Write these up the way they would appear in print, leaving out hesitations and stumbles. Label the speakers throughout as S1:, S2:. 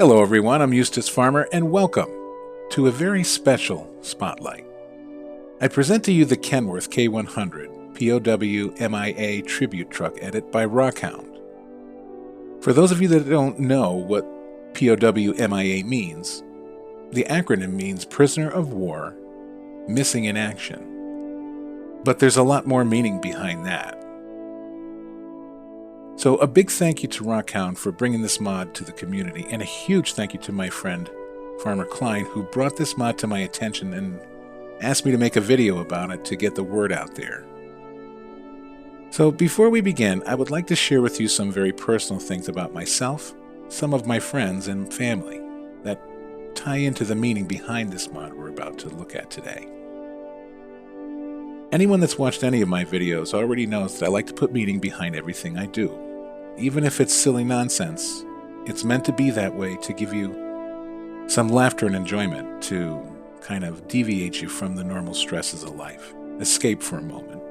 S1: Hello everyone, I'm Eustace Pharmer and welcome to a very special spotlight. I present to you the Kenworth K100 POW-MIA Tribute Truck edit by Rockhound. For those of you that don't know what POW-MIA means, the acronym means Prisoner of War, Missing in Action. But there's a lot more meaning behind that. So a big thank you to Rockhound for bringing this mod to the community, and a huge thank you to my friend Farmer Klein, who brought this mod to my attention and asked me to make a video about it to get the word out there. So before we begin, I would like to share with you some very personal things about myself, some of my friends and family that tie into the meaning behind this mod we're about to look at today. Anyone that's watched any of my videos already knows that I like to put meaning behind everything I do. Even if it's silly nonsense, it's meant to be that way to give you some laughter and enjoyment, to kind of deviate you from the normal stresses of life, escape for a moment.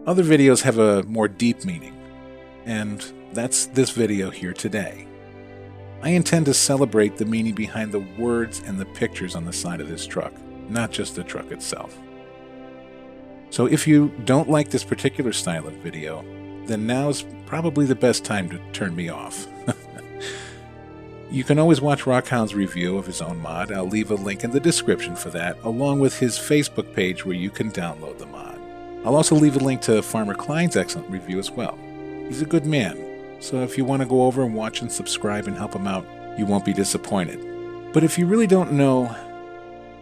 S1: Other videos have a more deep meaning, and that's this video here today. I intend to celebrate the meaning behind the words and the pictures on the side of this truck, not just the truck itself. So if you don't like this particular style of video, then now's probably the best time to turn me off. You can always watch Rockhound's review of his own mod. I'll leave a link in the description for that, along with his Facebook page where you can download the mod. I'll also leave a link to Farmer Klein's excellent review as well. He's a good man, so if you want to go over and watch and subscribe and help him out, you won't be disappointed. But if you really don't know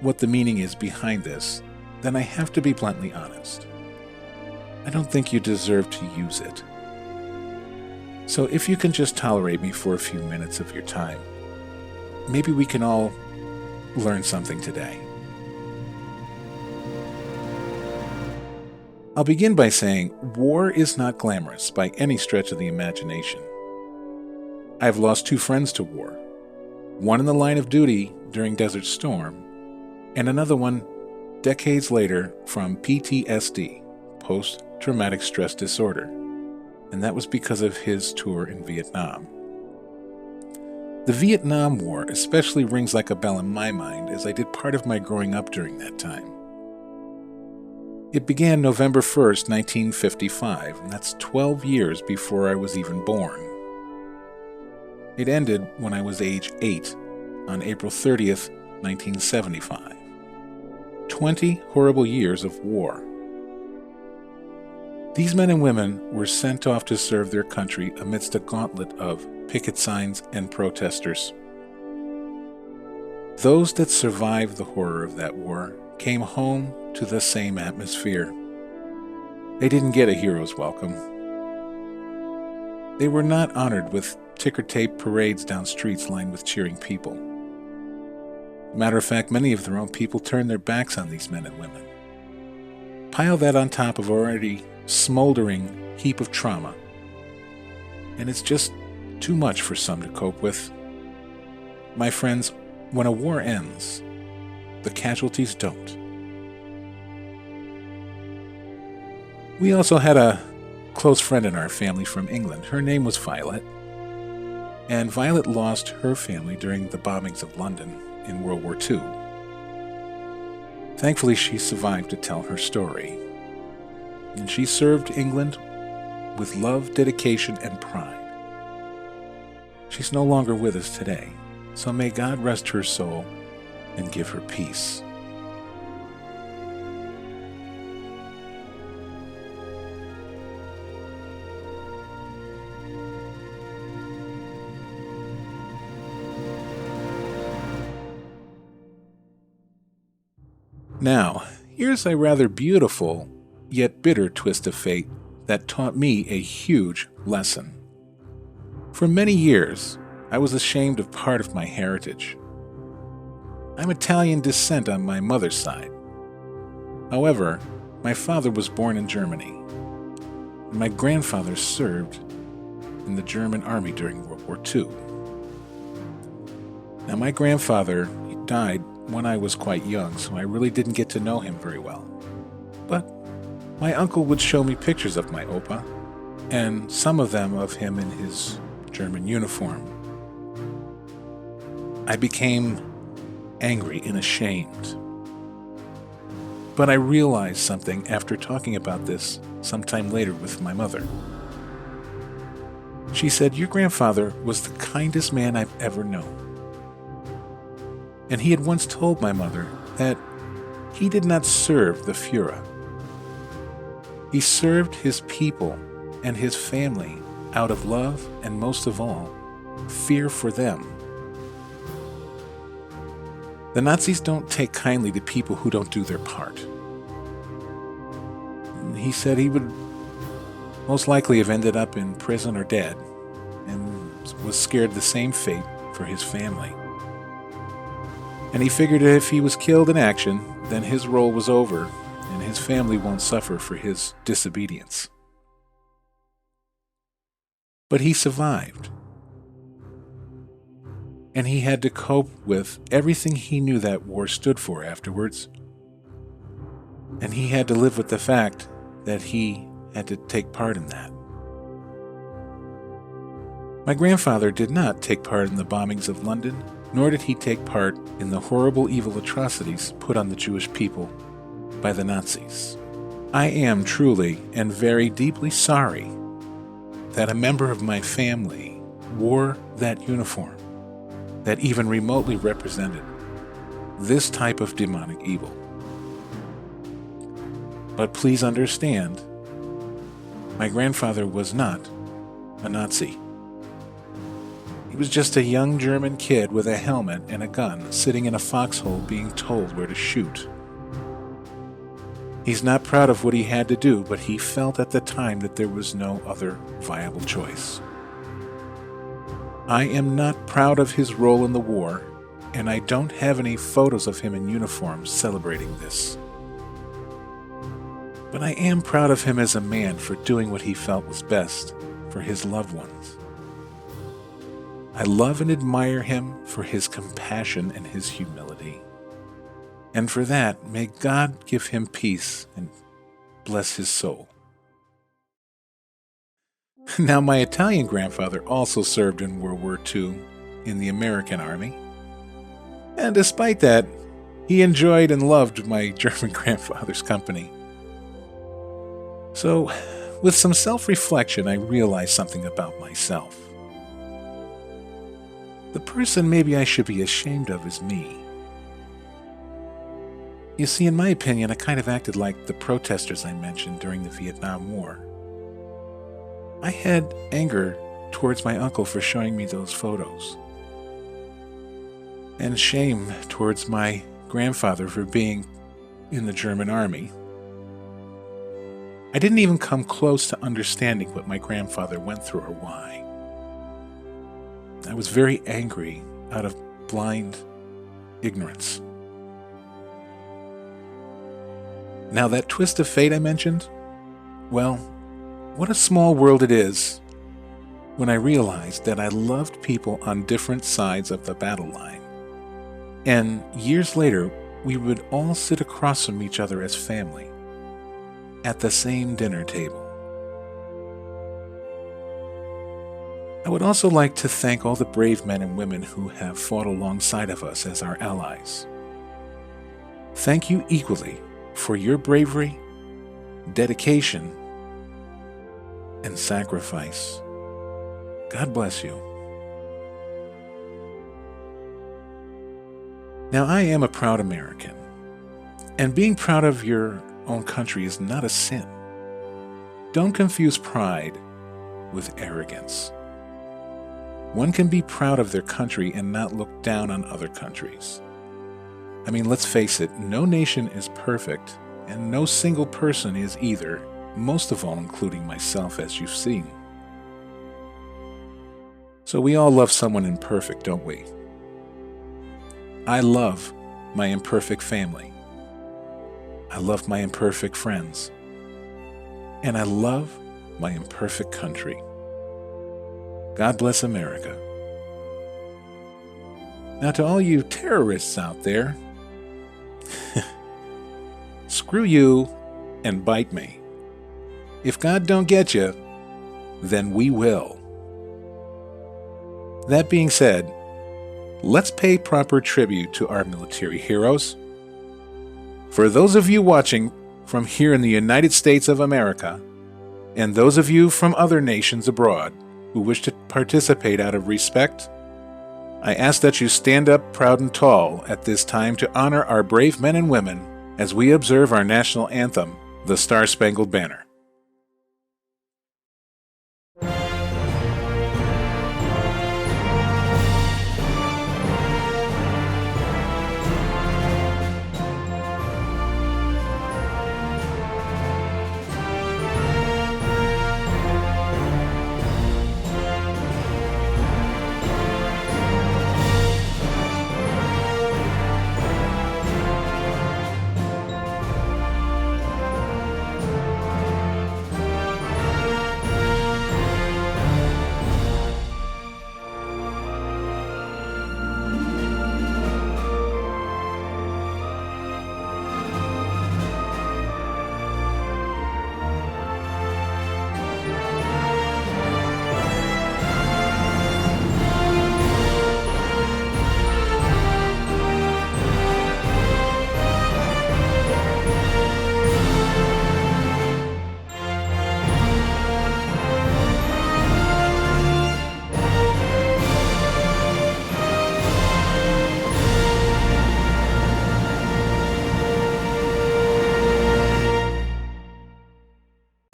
S1: what the meaning is behind this, then I have to be bluntly honest. I don't think you deserve to use it. So if you can just tolerate me for a few minutes of your time, maybe we can all learn something today. I'll begin by saying war is not glamorous by any stretch of the imagination. I've lost 2 friends to war, one in the line of duty during Desert Storm, and another one decades later from PTSD, post-traumatic stress disorder, and that was because of his tour in Vietnam. The Vietnam War especially rings like a bell in my mind, as I did part of my growing up during that time. It began November 1st, 1955, and that's 12 years before I was even born. It ended when I was age 8, on April 30th, 1975. 20 horrible years of war. These men and women were sent off to serve their country amidst a gauntlet of picket signs and protesters. Those that survived the horror of that war came home to the same atmosphere. They didn't get a hero's welcome. They were not honored with ticker tape parades down streets lined with cheering people. Matter of fact, many of their own people turned their backs on these men and women. Pile that on top of already smoldering heap of trauma, and it's just too much for some to cope with. My friends, when a war ends, the casualties don't. We also had a close friend in our family from England. Her name was Violet, and Violet lost her family during the bombings of London in World War II. Thankfully, she survived to tell her story, and she served England with love, dedication, and pride. She's no longer with us today, so may God rest her soul and give her peace. Now, here's a rather beautiful yet bitter twist of fate that taught me a huge lesson. For many years, I was ashamed of part of my heritage. I'm Italian descent on my mother's side. However, my father was born in Germany, and my grandfather served in the German army during World War II. Now, my grandfather died when I was quite young, so I really didn't get to know him very well. But my uncle would show me pictures of my Opa, and some of them of him in his German uniform. I became angry and ashamed. But I realized something after talking about this sometime later with my mother. She said, "Your grandfather was the kindest man I've ever known." And he had once told my mother that he did not serve the Führer. He served his people and his family out of love and, most of all, fear for them. The Nazis don't take kindly to people who don't do their part. He said he would most likely have ended up in prison or dead, and was scared the same fate for his family. And he figured if he was killed in action, then his role was over, and his family won't suffer for his disobedience. But he survived. And he had to cope with everything he knew that war stood for afterwards. And he had to live with the fact that he had to take part in that. My grandfather did not take part in the bombings of London, nor did he take part in the horrible evil atrocities put on the Jewish people by the Nazis. I am truly and very deeply sorry that a member of my family wore that uniform that even remotely represented this type of demonic evil. But please understand, my grandfather was not a Nazi. He was just a young German kid with a helmet and a gun, sitting in a foxhole being told where to shoot. He's not proud of what he had to do, but he felt at the time that there was no other viable choice. I am not proud of his role in the war, and I don't have any photos of him in uniform celebrating this. But I am proud of him as a man for doing what he felt was best for his loved ones. I love and admire him for his compassion and his humility. And for that, may God give him peace and bless his soul. Now, my Italian grandfather also served in World War II in the American Army. And despite that, he enjoyed and loved my German grandfather's company. So, with some self-reflection, I realized something about myself. The person maybe I should be ashamed of is me. You see, in my opinion, I kind of acted like the protesters I mentioned during the Vietnam War. I had anger towards my uncle for showing me those photos, and shame towards my grandfather for being in the German army. I didn't even come close to understanding what my grandfather went through or why. I was very angry out of blind ignorance. Now, that twist of fate I mentioned, well, what a small world it is when I realized that I loved people on different sides of the battle line. And years later, we would all sit across from each other as family at the same dinner table. I would also like to thank all the brave men and women who have fought alongside of us as our allies. Thank you equally for your bravery, dedication, and sacrifice. God bless you. Now, I am a proud American, and being proud of your own country is not a sin. Don't confuse pride with arrogance. One can be proud of their country and not look down on other countries. I mean, let's face it, no nation is perfect, and no single person is either, most of all including myself, as you've seen. So we all love someone imperfect, don't we? I love my imperfect family. I love my imperfect friends. And I love my imperfect country. God bless America. Now, to all you terrorists out there, screw you and bite me. If God don't get you, then we will. That being said, let's pay proper tribute to our military heroes. For those of you watching from here in the United States of America, and those of you from other nations abroad who wish to participate out of respect, I ask that you stand up proud and tall at this time to honor our brave men and women as we observe our national anthem, the Star-Spangled Banner.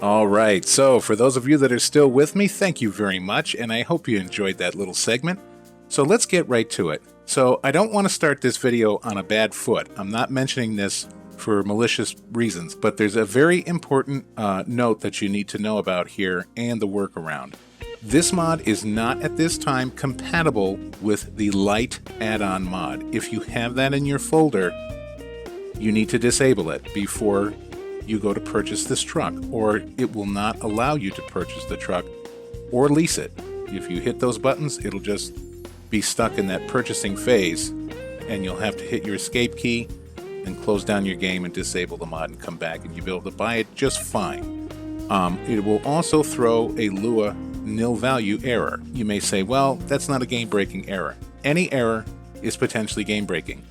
S1: Alright, so for those of you that are still with me, thank you very much, and I hope you enjoyed that little segment. So let's get right to it. So I don't want to start this video on a bad foot. I'm not mentioning this for malicious reasons, but there's a very important note that you need to know about here and the workaround. This mod is not at this time compatible with the light add-on mod. If you have that in your folder, you need to disable it before you go to purchase this truck, or it will not allow you to purchase the truck or lease it. If you hit those buttons, it'll just be stuck in that purchasing phase, and you'll have to hit your escape key and close down your game and disable the mod and come back, and you'll be able to buy it just fine. It will also throw a Lua nil value error. You may say, well, that's not a game-breaking error. Any error is potentially game-breaking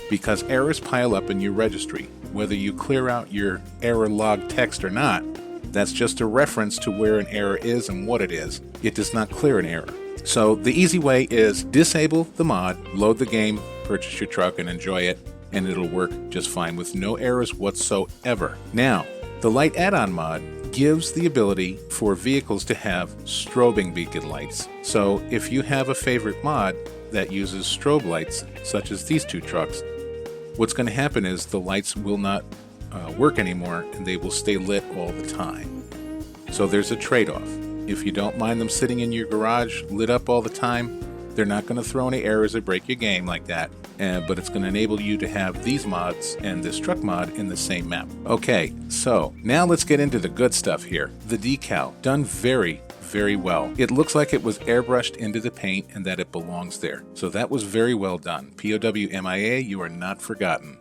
S1: because errors pile up in your registry. Whether you clear out your error log text or not, that's just a reference to where an error is and what it is. It does not clear an error. So the easy way is disable the mod, load the game, purchase your truck, and enjoy it, and it'll work just fine with no errors whatsoever. Now, the light add-on mod gives the ability for vehicles to have strobing beacon lights. So if you have a favorite mod that uses strobe lights, such as these two trucks, what's going to happen is the lights will not work anymore and they will stay lit all the time. So there's a trade-off. If you don't mind them sitting in your garage lit up all the time, they're not going to throw any errors or break your game like that, but it's going to enable you to have these mods and this truck mod in the same map. Okay, so now let's get into the good stuff here. The decal, done very well. It looks like it was airbrushed into the paint and that it belongs there. So that was very well done. POW-MIA, you are not forgotten.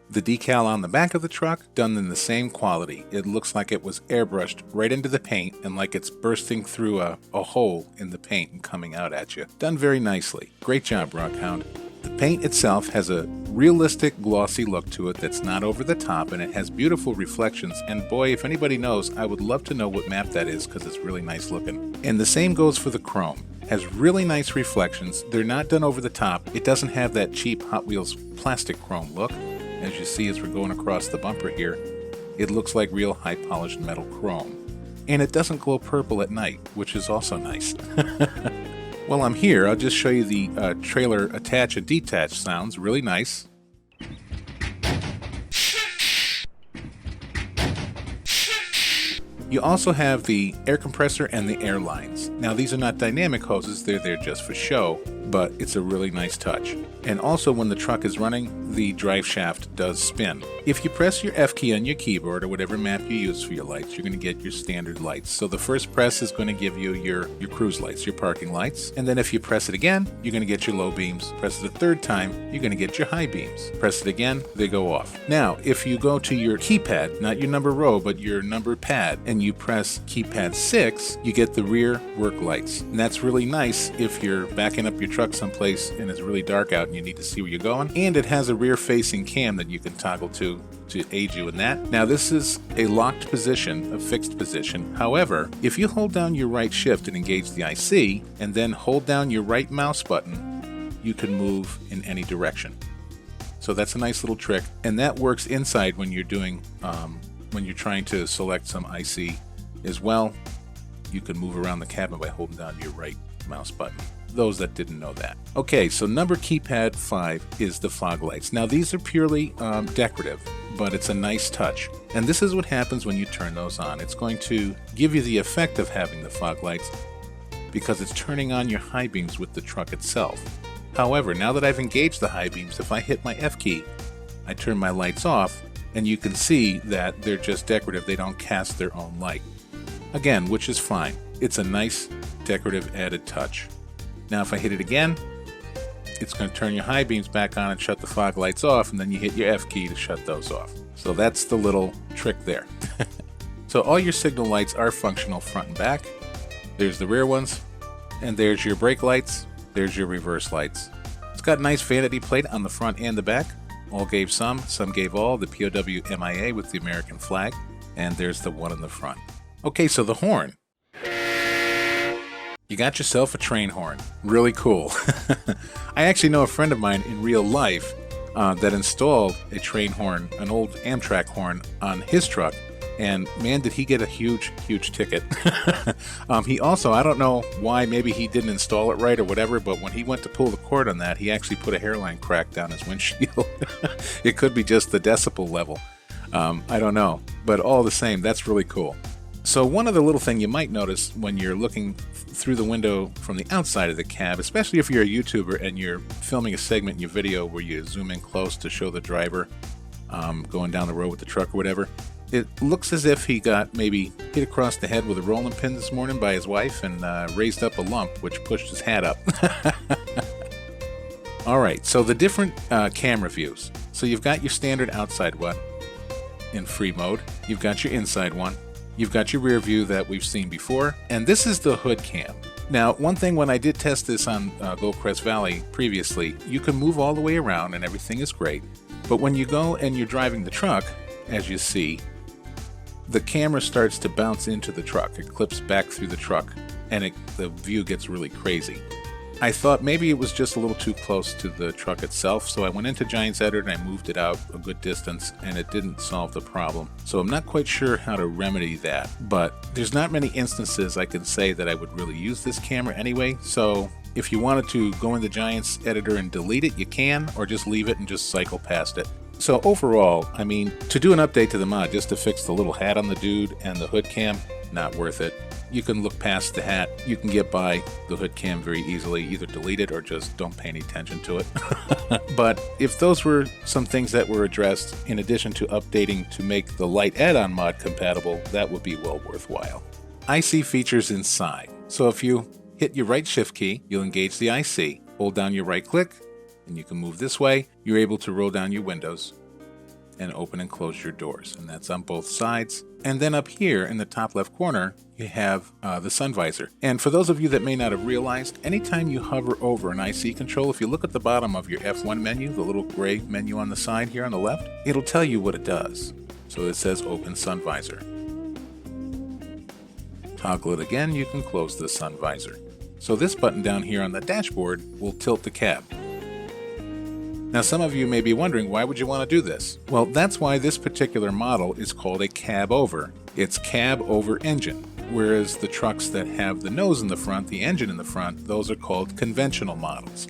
S1: The decal on the back of the truck, done in the same quality. It looks like it was airbrushed right into the paint and like it's bursting through a hole in the paint and coming out at you. Done very nicely. Great job, Rockhound. The paint itself has a realistic glossy look to it that's not over the top, and it has beautiful reflections, and boy, if anybody knows, I would love to know what map that is because it's really nice looking. And the same goes for the chrome. Has really nice reflections. They're not done over the top. It doesn't have that cheap Hot Wheels plastic chrome look. As you see as we're going across the bumper here, it looks like real high polished metal chrome. And it doesn't glow purple at night, which is also nice. While I'm here, I'll just show you the trailer attach and detach sounds. Really nice. You also have the air compressor and the air lines. Now these are not dynamic hoses, they're there just for show, but it's a really nice touch. And also when the truck is running, the drive shaft does spin. If you press your F key on your keyboard or whatever map you use for your lights, you're going to get your standard lights. So the first press is going to give you your cruise lights, your parking lights. And then if you press it again, you're going to get your low beams. Press it a third time, you're going to get your high beams. Press it again, they go off. Now, if you go to your keypad, not your number row, but your number pad, and you press keypad 6, you get the rear work lights. And that's really nice if you're backing up your truck someplace and it's really dark out and you need to see where you're going. And it has a rear-facing cam that you can toggle to aid you in that. Now this is a locked position, a fixed position. However, if you hold down your right shift and engage the IC, and then hold down your right mouse button, you can move in any direction. So that's a nice little trick, and that works inside when you're doing, when you're trying to select some IC as well. You can move around the cabin by holding down your right mouse button. Those that didn't know that. Okay, so number keypad 5 is the fog lights. Now these are purely decorative, but it's a nice touch. And this is what happens when you turn those on. It's going to give you the effect of having the fog lights because it's turning on your high beams with the truck itself. However, now that I've engaged the high beams, if I hit my F key, I turn my lights off, and you can see that they're just decorative. They don't cast their own light. Again, which is fine. It's a nice decorative added touch. Now if I hit it again, it's going to turn your high beams back on and shut the fog lights off, and then you hit your F key to shut those off. So that's the little trick there. So all your signal lights are functional front and back. There's the rear ones, and there's your brake lights, there's your reverse lights. It's got a nice vanity plate on the front and the back. All gave some gave all, the POW-MIA with the American flag, and there's the one in the front. Okay, so the horn. You got yourself a train horn. Really cool. I actually know a friend of mine in real life that installed a train horn, an old Amtrak horn, on his truck, and man, did he get a huge ticket. He also, I don't know why, maybe he didn't install it right or whatever, but when he went to pull the cord on that, he actually put a hairline crack down his windshield. It could be just the decibel level. I don't know, but all the same, that's really cool. So one other little thing you might notice when you're looking through the window from the outside of the cab, especially if you're a YouTuber and you're filming a segment in your video where you zoom in close to show the driver going down the road with the truck or whatever, it looks as if he got maybe hit across the head with a rolling pin this morning by his wife and raised up a lump, which pushed his hat up. Alright, so the different camera views. So you've got your standard outside one in free mode. You've got your inside one. You've got your rear view that we've seen before, and this is the hood cam. Now, one thing when I did test this on Goldcrest Valley previously, you can move all the way around and everything is great, but when you go and you're driving the truck, as you see, the camera starts to bounce into the truck. It clips back through the truck, and the view gets really crazy. I thought maybe it was just a little too close to the truck itself, so I went into Giants Editor and I moved it out a good distance, and it didn't solve the problem. So I'm not quite sure how to remedy that, but there's not many instances I can say that I would really use this camera anyway, so if you wanted to go in the Giants Editor and delete it, you can, or just leave it and just cycle past it. So overall, I mean, to do an update to the mod just to fix the little hat on the dude and the hood cam, not worth it. You can look past the hat. You can get by the hood cam very easily. Either delete it or just don't pay any attention to it. But if those were some things that were addressed in addition to updating to make the light add-on mod compatible, that would be well worthwhile. IC features inside. So if you hit your right shift key, you'll engage the IC. Hold down your right click, and you can move this way. You're able to roll down your windows and open and close your doors, and that's on both sides. And then up here in the top left corner, you have the sun visor. And for those of you that may not have realized, anytime you hover over an IC control, if you look at the bottom of your F1 menu, the little gray menu on the side here on the left, it'll tell you what it does. So it says open sun visor. Toggle it again, you can close the sun visor. So this button down here on the dashboard will tilt the cab. Now some of you may be wondering, why would you want to do this? Well, that's why this particular model is called a cab over. It's cab over engine, whereas the trucks that have the nose in the front, the engine in the front, those are called conventional models.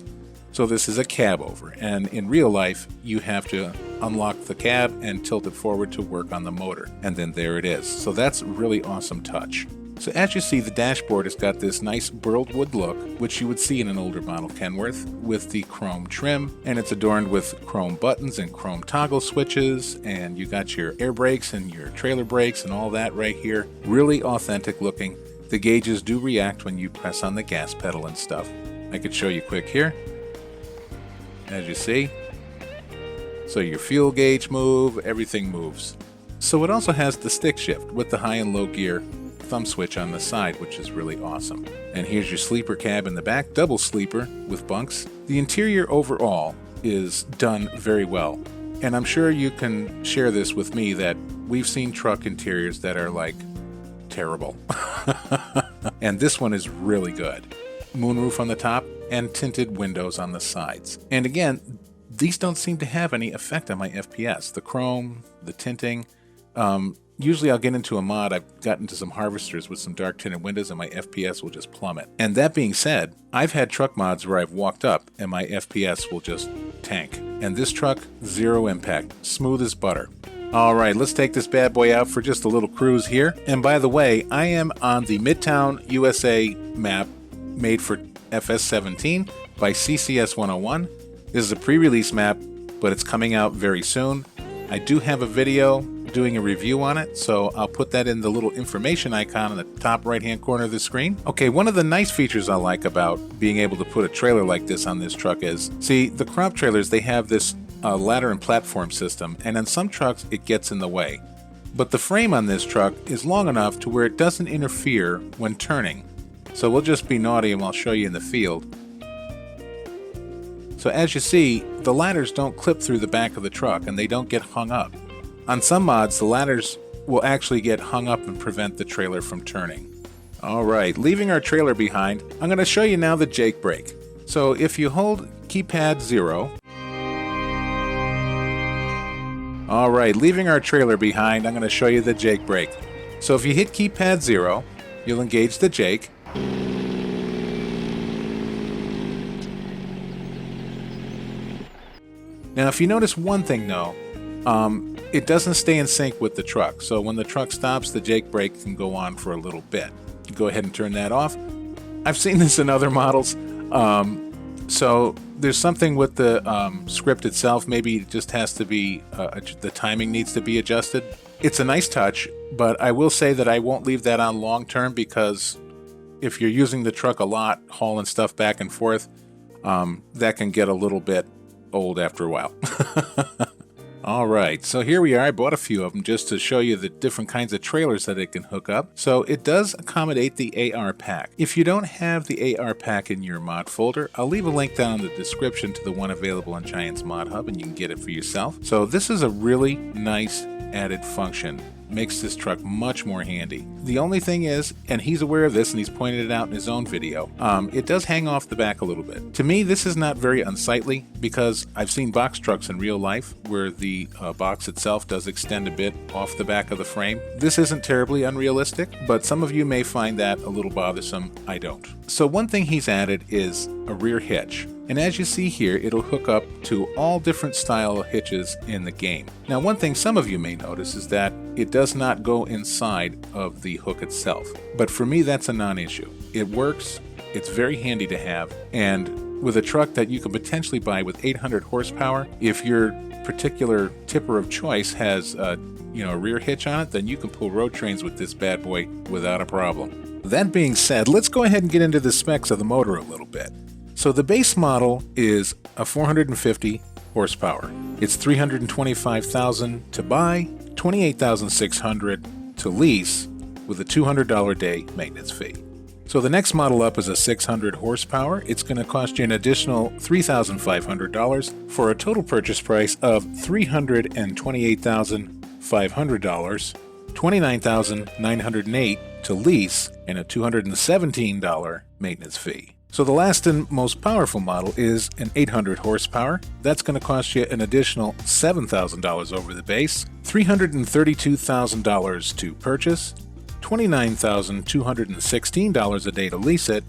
S1: So this is a cab over, and in real life, you have to unlock the cab and tilt it forward to work on the motor, and then there it is. So that's a really awesome touch. So as you see, the dashboard has got this nice burled wood look, which you would see in an older model Kenworth, with the chrome trim, and it's adorned with chrome buttons and chrome toggle switches, and you got your air brakes and your trailer brakes and all that right here. Really authentic looking. The gauges do react when you press on the gas pedal and stuff. I could show you quick here, as you see. So your fuel gauge move, everything moves. So it also has the stick shift with the high and low gear thumb switch on the side, which is really awesome. And here's your sleeper cab in the back, double sleeper with bunks. The interior overall is done very well. And I'm sure you can share this with me that we've seen truck interiors that are like terrible. And this one is really good. Moonroof on the top and tinted windows on the sides. And again, these don't seem to have any effect on my FPS. The chrome, the tinting. Usually I'll get into a mod, I've gotten into some harvesters with some dark tinted windows and my FPS will just plummet. And that being said, I've had truck mods where I've walked up and my FPS will just tank. And this truck, zero impact, smooth as butter. All right, let's take this bad boy out for just a little cruise here. And by the way, I am on the MidTown USA map made for FS17 by CCS 101. This is a pre-release map, but it's coming out very soon. I do have a video doing a review on it, so I'll put that in the little information icon in the top right-hand corner of the screen. Okay, one of the nice features I like about being able to put a trailer like this on this truck is, see, the crop trailers, they have this ladder and platform system, and on some trucks it gets in the way. But the frame on this truck is long enough to where it doesn't interfere when turning. So we'll just be naughty and I'll show you in the field. So as you see, the ladders don't clip through the back of the truck and they don't get hung up. On some mods, the ladders will actually get hung up and prevent the trailer from turning. Alright, leaving our trailer behind, I'm going to show you now the Jake brake. So if you hold keypad 0, alright, leaving our trailer behind, I'm going to show you the Jake brake. So if you hit keypad 0, you'll engage the Jake. Now if you notice one thing though, it doesn't stay in sync with the truck. So when the truck stops, the Jake brake can go on for a little bit. Go ahead and turn that off. I've seen this in other models. So there's something with the script itself. Maybe it just has to be, the timing needs to be adjusted. It's a nice touch, but I will say that I won't leave that on long term because if you're using the truck a lot, hauling stuff back and forth, that can get a little bit old after a while. Alright, so here we are. I bought a few of them just to show you the different kinds of trailers that it can hook up. So it does accommodate the AR pack. If you don't have the AR pack in your mod folder, I'll leave a link down in the description to the one available on Giant's Mod Hub and you can get it for yourself. So this is a really nice added function. Makes this truck much more handy. The only thing is, and he's aware of this and he's pointed it out in his own video, it does hang off the back a little bit. To me, this is not very unsightly because I've seen box trucks in real life where the box itself does extend a bit off the back of the frame. This isn't terribly unrealistic, but some of you may find that a little bothersome. I don't. So one thing he's added is a rear hitch. And as you see here, it'll hook up to all different style hitches in the game. Now one thing some of you may notice is that it does not go inside of the hook itself. But for me, that's a non-issue. It works, it's very handy to have, and with a truck that you can potentially buy with 800 horsepower, if your particular tipper of choice has a rear hitch on it, then you can pull road trains with this bad boy without a problem. That being said, let's go ahead and get into the specs of the motor a little bit. So the base model is a 450 horsepower. It's $325,000 to buy, $28,600 to lease with a $200 day maintenance fee. So the next model up is a 600 horsepower. It's going to cost you an additional $3,500 for a total purchase price of $328,500, $29,908 to lease, and a $217 maintenance fee. So the last and most powerful model is an 800 horsepower. That's going to cost you an additional $7,000 over the base, $332,000 to purchase, $29,216 a day to lease it,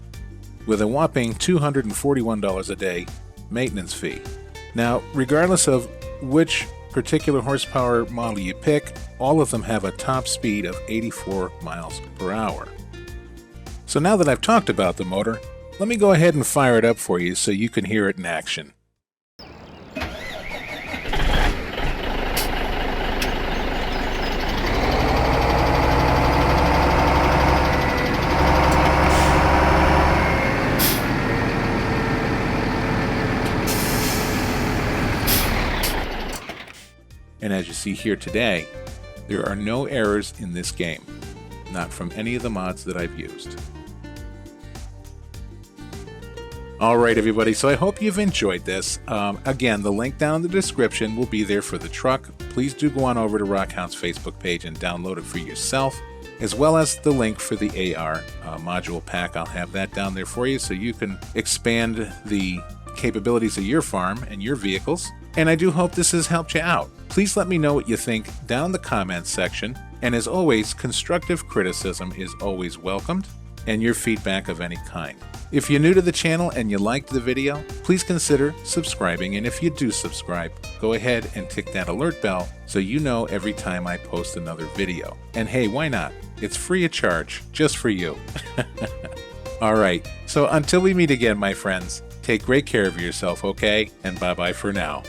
S1: with a whopping $241 a day maintenance fee. Now, regardless of which particular horsepower model you pick, all of them have a top speed of 84 miles per hour. So now that I've talked about the motor, let me go ahead and fire it up for you so you can hear it in action. And as you see here today, There are no errors in this game, not from any of the mods that I've used. Alright everybody, so I hope you've enjoyed this. Again, the link down in the description will be there for the truck. Please do go on over to Rockhound's Facebook page and download it for yourself, as well as the link for the AR module pack. I'll have that down there for you so you can expand the capabilities of your farm and your vehicles. And I do hope this has helped you out. Please let me know what you think down in the comments section. And as always, constructive criticism is always welcomed, and your feedback of any kind. If you're new to the channel and you liked the video, please consider subscribing, and if you do subscribe, go ahead and tick that alert bell so you know every time I post another video. And hey, why not? It's free of charge, just for you. Alright, so until we meet again, my friends, take great care of yourself, okay? And bye-bye for now.